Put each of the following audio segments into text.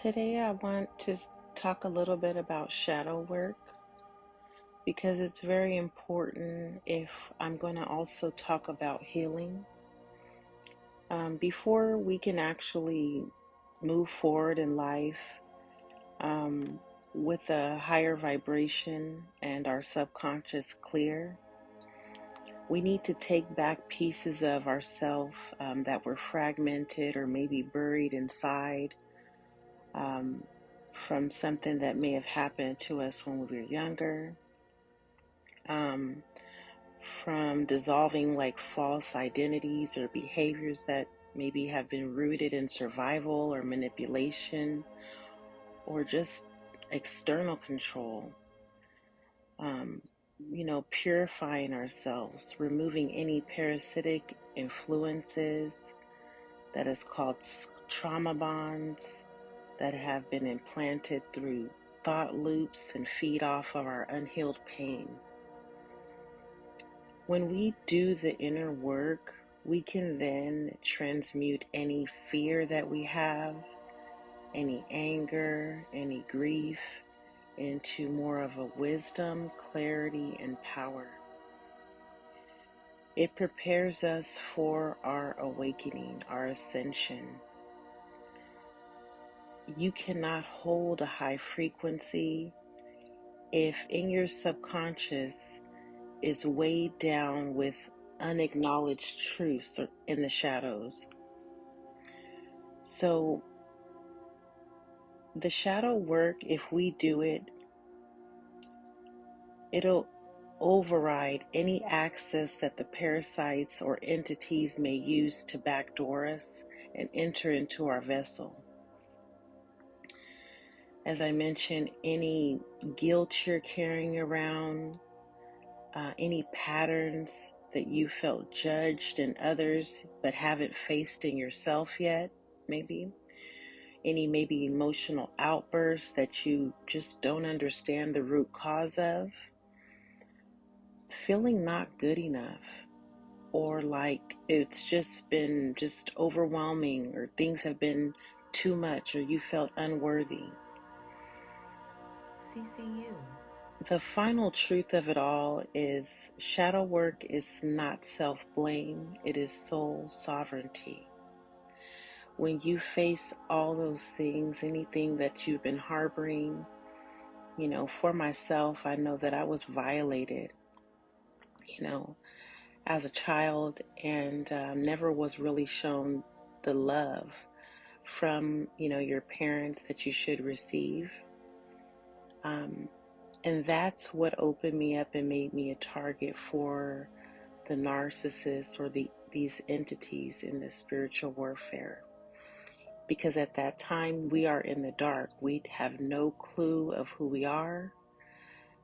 Today, I want to talk a little bit about shadow work because it's very important if I'm going to also talk about healing. Before we can actually move forward in life um, with a higher vibration and our subconscious clear, we need to take back pieces of ourself that were fragmented or maybe buried inside um, from something that may have happened to us when we were younger, um, from dissolving like false identities or behaviors that maybe have been rooted in survival or manipulation or just external control. Um, Purifying ourselves, removing any parasitic influences that is called trauma bonds that have been implanted through thought loops and feed off of our unhealed pain. When we do the inner work, we can then transmute any fear that we have, any anger, any grief, into more of a wisdom, clarity, and power. It prepares us for our awakening, our ascension. You cannot hold a high frequency if in your subconscious is weighed down with unacknowledged truths or in the shadows. So the shadow work, if we do it, it'll override any access that the parasites or entities may use to backdoor us and enter into our vessel. As I mentioned, any guilt you're carrying around, any patterns that you felt judged in others but haven't faced in yourself yet, maybe maybe emotional outbursts that you just don't understand the root cause of, feeling not good enough, or like it's just been just overwhelming, or things have been too much, or you felt unworthy. CCU. The final truth of it all is shadow work is not self-blame, it is soul sovereignty. When you face all those things, anything that you've been harboring, for myself, I know that I was violated, you know, as a child, and never was really shown the love from, your parents that you should receive. Um, and that's what opened me up and made me a target for the narcissists or these entities in this spiritual warfare. Because at that time, we are in the dark. We have no clue of who we are.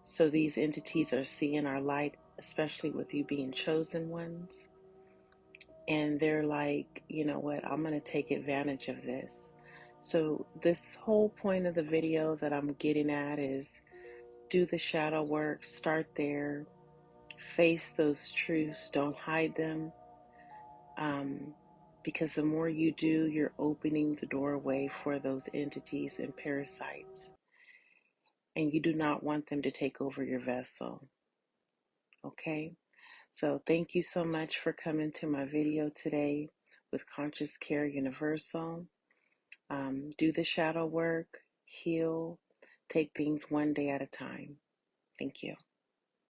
So these entities are seeing our light, especially with you being chosen ones. And they're like, you know what, I'm going to take advantage of this. So this whole point of the video that I'm getting at is do the shadow work, start there, face those truths, don't hide them. Because the more you do, you're opening the doorway for those entities and parasites. And you do not want them to take over your vessel. Okay? So thank you so much for coming to my video today with Conscious Care Universal. Do the shadow work, heal, take things one day at a time. Thank you.